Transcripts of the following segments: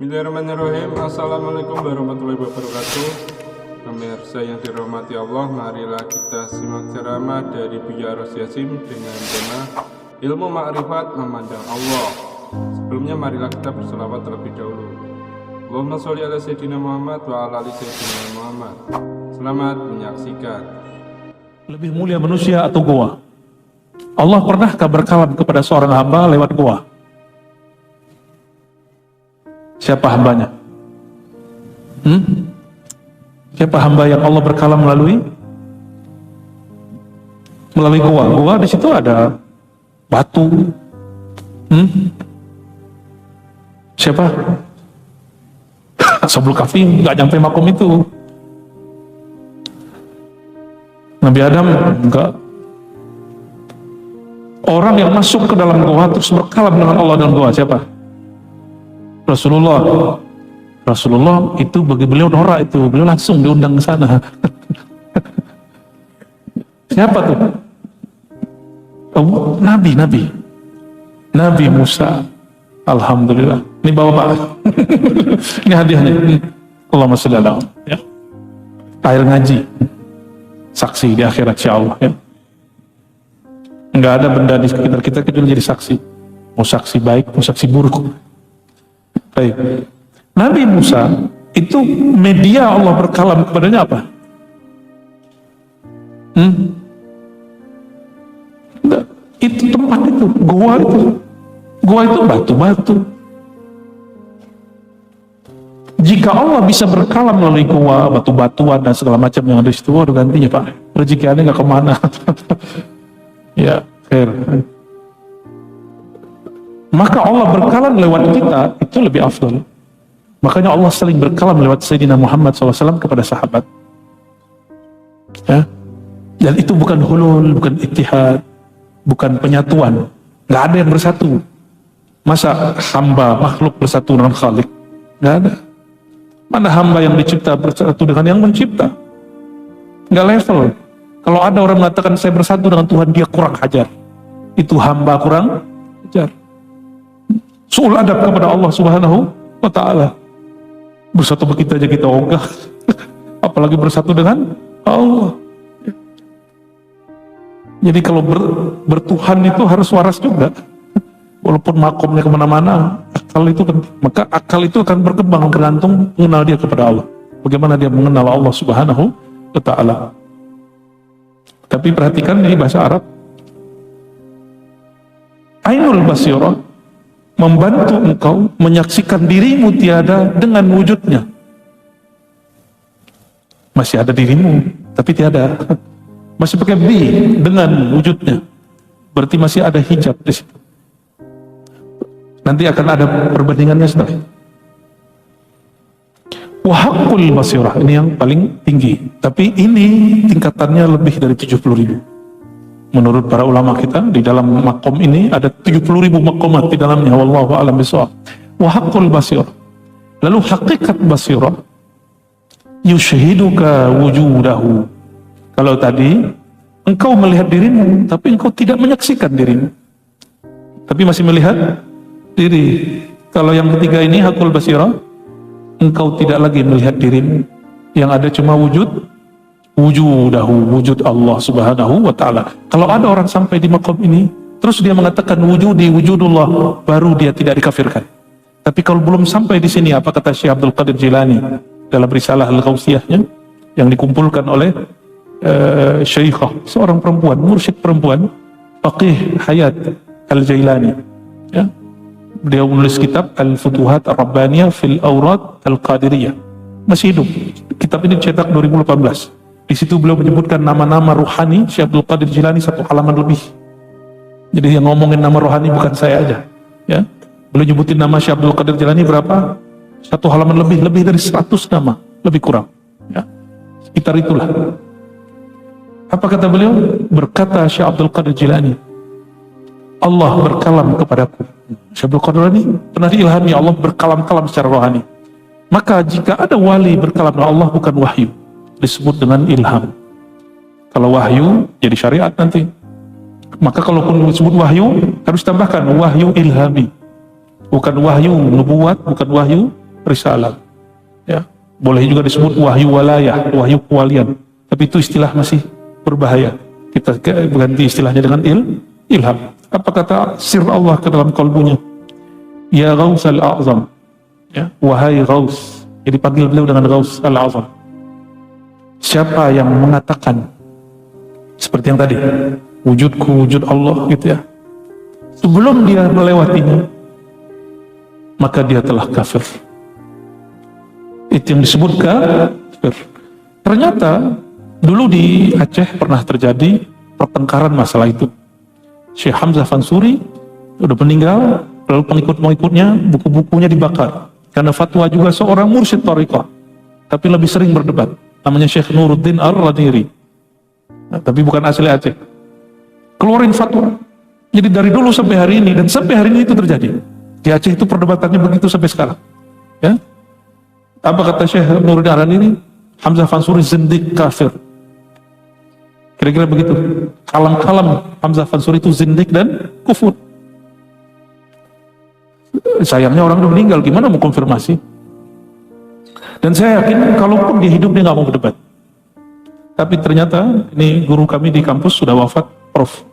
Bismillahirrahmanirrahim. Assalamualaikum warahmatullahi wabarakatuh. Pemirsa yang dirahmati Allah, marilah kita simak ceramah dari Buya Ros Yasin dengan tema Ilmu Ma'rifat Memandang Allah. Sebelumnya marilah kita berselawat terlebih dahulu. Allahumma sholli ala Sayyidina Muhammad wa ala ali Sayyidina Muhammad. Selamat menyaksikan. Lebih mulia manusia atau goa? Allah pernahkah berkalam kepada seorang hamba lewat goa? Siapa hambanya? Siapa hamba yang Allah berkalam melalui goa? Goa di situ ada batu. Siapa? Ashabul Kahfi nggak nyampe makom itu. Nabi Adam enggak. Orang yang masuk ke dalam goa terus berkalam dengan Allah dalam goa siapa? Rasulullah itu bagi beliau norak itu, beliau langsung diundang ke sana. Siapa tuh? Oh, Nabi Musa. Alhamdulillah. Ini bawa Pak. Ini hadiahnya. Allahumma sholli ala ya. Air ngaji. Saksi di akhirat insyaallah ya. Enggak ada benda di sekitar kita kecuali jadi saksi. Mau saksi baik, mau saksi buruk. Baik. Nabi Musa itu media Allah berkalam kepadanya apa? Itu tempat itu, goa itu. Goa itu batu-batu. Jika Allah bisa berkalam melalui goa, batu-batuan dan segala macam yang ada di situ, waduh gantinya Pak. Rezeki Anda nggak kemana? Ya, khair. Maka Allah berkalam lewat kita itu lebih afdal. Makanya Allah sering berkalam lewat Sayyidina Muhammad SAW kepada sahabat. Ya. Dan itu bukan hulul, bukan ittihad, bukan penyatuan. Nggak ada yang bersatu. Masa hamba makhluk bersatu dengan Khalik? Nggak ada. Mana hamba yang dicipta bersatu dengan yang mencipta? Nggak level. Kalau ada orang mengatakan saya bersatu dengan Tuhan, dia kurang ajar. Itu hamba kurang ajar. Su'ul adab kepada Allah Subhanahu wa ta'ala. Bersatu begitu aja kita ogah. Apalagi bersatu dengan Allah. Jadi kalau bertuhan itu harus waras juga. Walaupun makomnya kemana-mana, akal itu penting. Maka akal itu akan berkembang bergantung mengenal dia kepada Allah. Bagaimana dia mengenal Allah Subhanahu wa ta'ala. Tapi perhatikan ini bahasa Arab. Ainul basirah membantu engkau menyaksikan dirimu tiada dengan wujudnya. Masih ada dirimu, tapi tiada. Masih pakai bi dengan wujudnya. Berarti masih ada hijab di situ. Nanti akan ada perbandingannya setelah. Wahakul basirah, ini yang paling tinggi. Tapi ini tingkatannya lebih dari 70.000. Menurut para ulama kita, di dalam makom ini ada 70.000 makomat di dalamnya. Wallahu a'lam bishawab. Wa haqqul basirah. Lalu hakikat basirah, yushhiduka wujudahu. Kalau tadi engkau melihat dirimu, tapi engkau tidak menyaksikan dirimu, tapi masih melihat diri. Kalau yang ketiga ini haqqul basirah, engkau tidak lagi melihat dirimu, yang ada cuma wujudahu, wujud Allah Subhanahu wa ta'ala. Kalau ada orang sampai di makom ini terus dia mengatakan wujudullah, baru dia tidak dikafirkan. Tapi kalau belum sampai di sini, apa kata Syekh Abdul Qadir Jilani dalam risalah Al-Ghausiyahnya yang dikumpulkan oleh Syekhah, seorang perempuan, mursyid perempuan, Faqih Hayat Al-Jailani ya. Beliau menulis kitab Al-Futuhat Ar-Rabbaniyah fil Awrad Al-Qadiriyah, masih hidup. Kitab ini dicetak 2018. Di situ beliau menyebutkan nama-nama rohani Syekh Abdul Qadir Jilani 1 halaman lebih. Jadi yang ngomongin nama rohani bukan saya aja, ya. Beliau nyebutin nama Syekh Abdul Qadir Jilani berapa? 1 halaman lebih dari 100 nama, lebih kurang. Ya. Sekitar itulah. Apa kata beliau? Berkata Syekh Abdul Qadir Jilani, Allah berkalam kepadaku. Syekh Abdul Qadir Jilani pernah diilhami Allah berkalam-kalam secara rohani. Maka jika ada wali berkalam dengan Allah bukan wahyu, disebut dengan ilham. Kalau wahyu jadi syariat nanti. Maka kalaupun disebut wahyu harus tambahkan wahyu ilhami. Bukan wahyu nubuat, bukan wahyu risalah. Ya, boleh juga disebut wahyu walayah, wahyu kewalian. Tapi itu istilah masih berbahaya. Kita ganti istilahnya dengan ilham. Apa kata sir Allah ke dalam kalbunya? Ya Ghaus al-A'zam. Ya, wahai Ghaus. Jadi panggil beliau dengan Ghaus al-A'zam. Siapa yang mengatakan seperti yang tadi, wujudku wujud Allah gitu ya, sebelum dia melewatinya, maka dia telah kafir. Itu yang disebut kafir. Ternyata dulu di Aceh pernah terjadi pertengkaran masalah itu. Syekh Hamzah Fansuri udah meninggal, lalu pengikut-pengikutnya buku-bukunya dibakar karena fatwa juga seorang mursyid thariqah, tapi lebih sering berdebat, namanya Syekh Nuruddin Ar-Radiri. Nah, tapi bukan asli Aceh. Keluarin fatwa. Jadi dari dulu sampai hari ini, dan sampai hari ini itu terjadi. Di Aceh itu perdebatannya begitu sampai sekarang. Ya. Apa kata Syekh Nuruddin Ar-Radiri? Hamzah Fansuri zindik kafir. Kira-kira begitu. Kalam-kalam Hamzah Fansuri itu zindik dan kufur. Sayangnya orang udah meninggal, gimana mau konfirmasi? Dan saya yakin kalaupun dia hidup dia nggak mau berdebat. Tapi ternyata ini guru kami di kampus sudah wafat, Prof.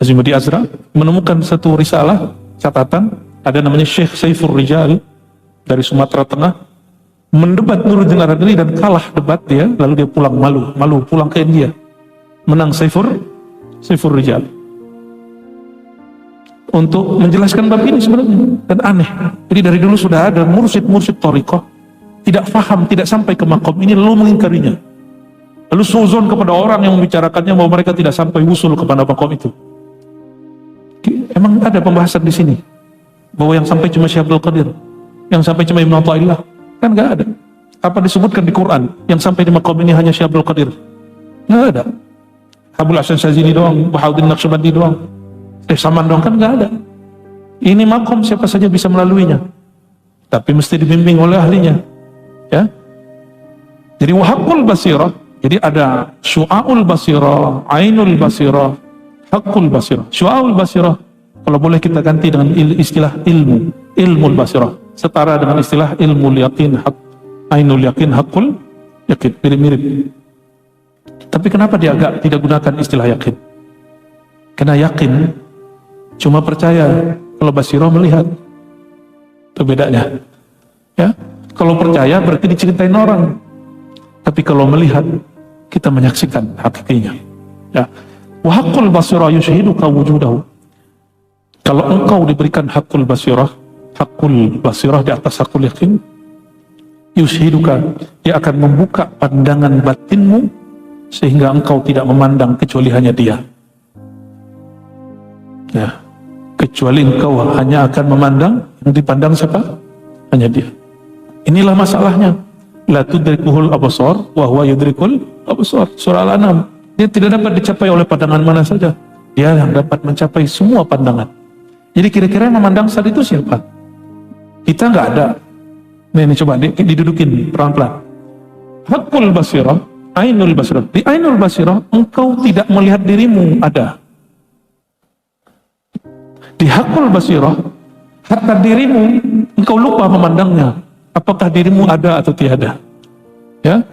Azimudi Azra, menemukan satu risalah catatan, ada namanya Syekh Saifur Rijal dari Sumatera Tengah, mendebat Nuruddin Ar-Radili dan kalah debat dia, lalu dia pulang malu pulang ke India, menang Saifur Rijal untuk menjelaskan bab ini sebenarnya. Dan aneh, jadi dari dulu sudah ada mursyid thariqah tidak paham, tidak sampai ke makom ini, lalu mengingkarinya, lalu suzon kepada orang yang membicarakannya bahwa mereka tidak sampai usul kepada makom itu. Emang ada pembahasan di sini bahwa yang sampai cuma Syekh Abdul Qadir, yang sampai cuma Ibnu Athaillah? Kan nggak ada. Apa disebutkan di Quran yang sampai di makom ini hanya Syekh Abdul Qadir? Nggak ada. Abul Hasan Syazili doang, Bahauddin Naqsyabandi doang, Saman doang, kan nggak ada. Ini makom siapa saja bisa melaluinya, tapi mesti dibimbing oleh ahlinya. Ya. Jadi wahakul basirah. Jadi ada syu'aul basirah, ainul basirah, hakul basirah. Syu'aul basirah, kalau boleh kita ganti dengan istilah ilmul basirah, setara dengan istilah ilmul yakin, ainul yakin, hakul yakin, mirip-mirip. Tapi kenapa dia agak tidak gunakan istilah yakin? Karena yakin cuma percaya, kalau basirah melihat. Itu bedanya. Ya, kalau percaya berarti diceritain orang, tapi kalau melihat kita menyaksikan hakikinya. Ya, wa haqqul basirah yushhiduka wujudahu. Kalau engkau diberikan hakul basirah di atas hakul yakin, yushhiduka, dia akan membuka pandangan batinmu sehingga engkau tidak memandang kecuali hanya dia. Ya, kecuali engkau hanya akan memandang yang dipandang siapa? Hanya dia. Inilah masalahnya. La tudrikuhul absar wa huwa yudrikul absar. Surah Al-An'am. Dia tidak dapat dicapai oleh pandangan mana saja. Dia yang dapat mencapai semua pandangan. Jadi kira-kira yang memandang saat itu siapa? Kita nggak ada. Ini coba didudukin pelan-pelan. Hakul basirah, ainul basirah. Di ainul basirah engkau tidak melihat dirimu ada. Di hakul basirah, hatta dirimu engkau lupa memandangnya. Apakah dirimu ada atau tiada? Ya,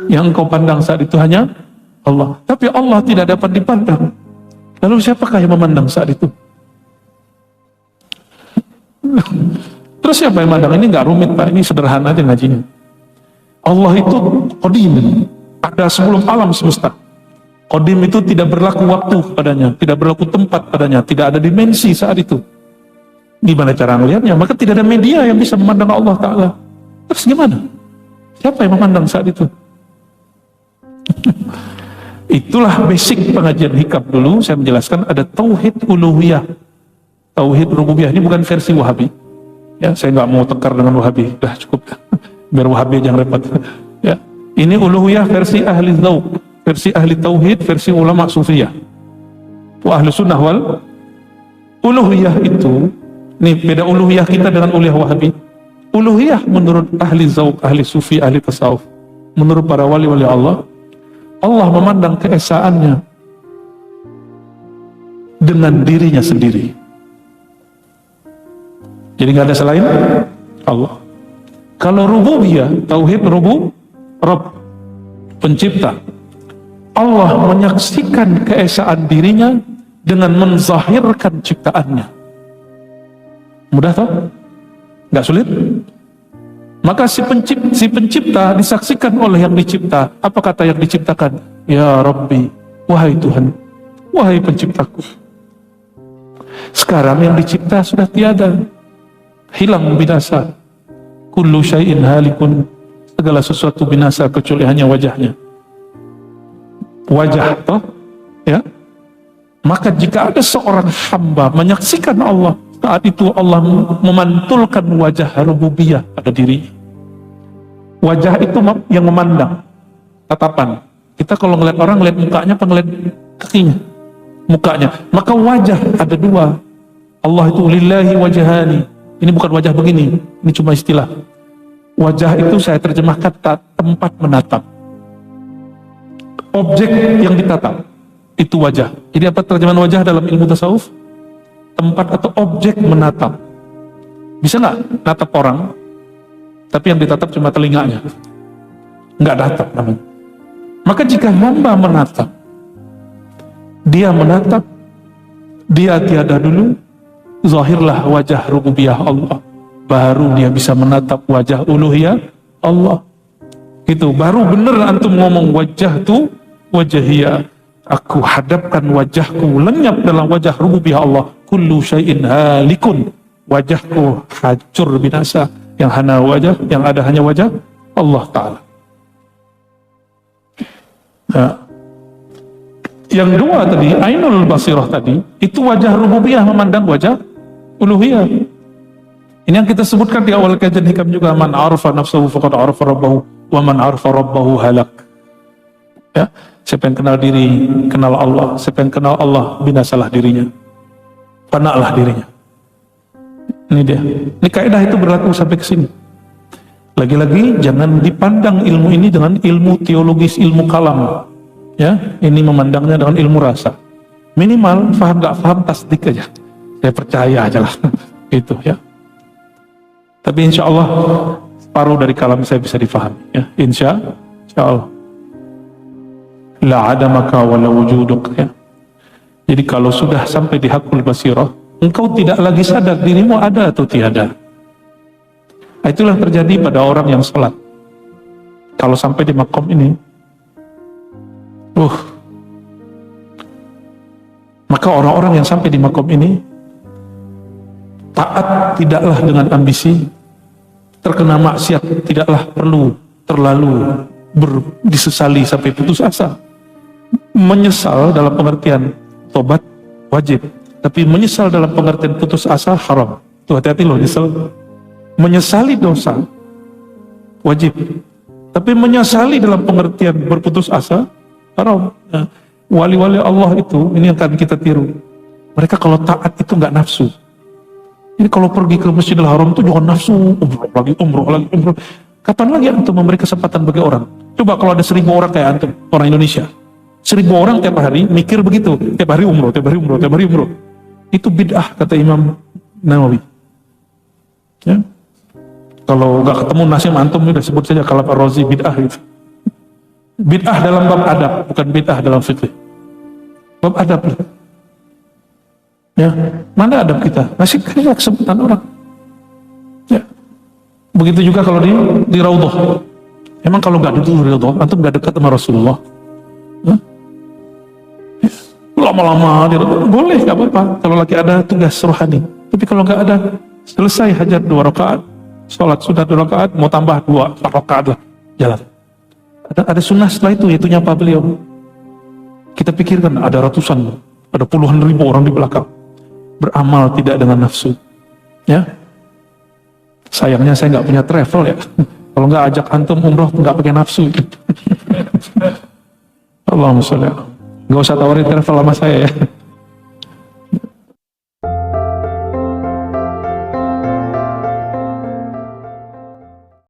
yang engkau pandang saat itu hanya Allah. Tapi Allah tidak dapat dipandang. Lalu siapakah yang memandang saat itu? Terus siapa yang memandang? Ini nggak rumit Pak, ini sederhana aja ngajinya. Allah itu qadim, ada sebelum alam semesta. Qadim itu tidak berlaku waktu padanya, tidak berlaku tempat padanya, tidak ada dimensi saat itu. Gimana cara melihatnya? Maka tidak ada media yang bisa memandang Allah Ta'ala. Terus gimana? Siapa yang memandang saat itu? Itulah basic pengajian hikam dulu. Saya menjelaskan ada tauhid uluhiyah, tauhid rububiyah. Ini bukan versi Wahabi. Ya, saya nggak mau tekar dengan Wahabi. Udah cukup. Biar Wahabi jangan repot. Ya, ini uluhiyah versi ahli dzauq, versi ahli tauhid, versi ulama sufiyah. Wa ahli sunnah wal uluhiyah itu. Ini beda uluhiyah kita dengan uluhiyah Wahabi. Uluhiyah menurut ahli dzauq, ahli sufi, ahli tasawuf, menurut para wali-wali Allah, Allah memandang keesaannya dengan dirinya sendiri. Jadi nggak ada selain Allah. Kalau rububiyah, tauhid Rabb, pencipta, Allah menyaksikan keesaan dirinya dengan menzahirkan ciptaannya. Mudah toh? Nggak sulit? Maka si pencipta disaksikan oleh yang dicipta. Apa kata yang diciptakan? Ya Rabbi, wahai Tuhan, wahai penciptaku. Sekarang yang dicipta sudah tiada, hilang, binasa. Kullu syai'in halikun, segala sesuatu binasa kecuali hanya wajahnya. Wajah toh, ya. Maka jika ada seorang hamba menyaksikan Allah, saat itu Allah memantulkan wajah rububiyah pada dirinya. Wajah itu yang memandang, tatapan. Kita kalau ngeliat orang, ngeliat mukanya apa ngeliat kakinya? Mukanya. Maka wajah ada dua. Allah itu lillahi wajhani. Ini bukan wajah begini, ini cuma istilah. Wajah itu saya terjemahkan tempat menatap. Objek yang ditatap, itu wajah. Jadi apa terjemahan wajah dalam ilmu tasawuf? Tempat atau objek menatap. Bisa nggak natap orang, tapi yang ditatap cuma telinganya? Nggak natap namanya. Maka jika hamba menatap, dia tiada dulu, zahirlah wajah rububiyah Allah, baru dia bisa menatap wajah uluhiyah Allah. Itu baru bener antum ngomong wajah tu wajahiyah, aku hadapkan wajahku lenyap dalam wajah rububiyah Allah. Kullu syai'in halikun, wajahku hancur binasa, yang hanya wajah, yang ada hanya wajah Allah Ta'ala. Nah, yang dua tadi, ainul basirah tadi, itu wajah rububiyah memandang wajah uluhiyah. Ini yang kita sebutkan di awal kajian hikam juga, man arafa nafsahu faqad arafa rabbahu wa man arafa rabbahu halak. Ya, siapa yang kenal diri, kenal Allah. Siapa yang kenal Allah, binasalah dirinya, fanalah dirinya. Ini dia. Ini kaidah itu berlaku sampai ke sini. Lagi-lagi jangan dipandang ilmu ini dengan ilmu teologis, ilmu kalam. Ya, ini memandangnya dengan ilmu rasa. Minimal paham nggak paham tasdik aja. Saya percaya aja lah. Itu ya. Tapi insya Allah separuh dari kalam saya bisa difahami. Ya, insya Allah. La adamaka wa la wujuduk. Ya. Jadi kalau sudah sampai di hakul basirah, engkau tidak lagi sadar dirimu ada atau tiada. Itulah yang terjadi pada orang yang sholat. Kalau sampai di makom ini, maka orang-orang yang sampai di makom ini taat tidaklah dengan ambisi, terkena maksiat tidaklah perlu terlalu disesali sampai putus asa. Menyesal dalam pengertian tobat wajib, tapi menyesal dalam pengertian putus asa haram. Tuh hati-hati loh, nyesal. Menyesali dosa wajib, tapi menyesali dalam pengertian berputus asa haram. Nah, wali-wali Allah itu, ini yang akan kita tiru. Mereka kalau taat itu nggak nafsu. Ini kalau pergi ke Masjidil Haram itu jangan nafsu, umroh lagi. Kapan lagi antum memberi kesempatan bagi orang? Coba kalau ada 1000 orang kayak antum, orang Indonesia, 1000 orang tiap hari mikir begitu, tiap hari umroh. Itu bid'ah kata Imam Nawawi. Ya. Kalau nggak ketemu Nasim antum udah sebut saja Kalab Ar-Razi bid'ah itu. Bid'ah dalam bab adab, bukan bid'ah dalam fikih. Bab adab. Ya, mana adab kita? Masih kira kesempatan orang. Ya. Begitu juga kalau di Raudhah. Emang kalau nggak duduk di Raudhah, antum nggak dekat sama Rasulullah. Ya. Lama-lama di Raudhah boleh, nggak apa-apa. Kalau lagi ada tugas rohani. Tapi kalau nggak ada, selesai hajat 2 rakaat, sholat sudah 2 rakaat, mau tambah 4 rakaat lah, jalan. Ada sunnah setelah itu, yaitu nyapa beliau. Kita pikirkan ada ratusan, ada puluhan ribu orang di belakang, beramal tidak dengan nafsu. Ya, sayangnya saya nggak punya travel ya. Kalau nggak ajak antum umroh nggak pakai nafsu. Allahumma sholli. Nggak usah tawarin travel sama saya ya.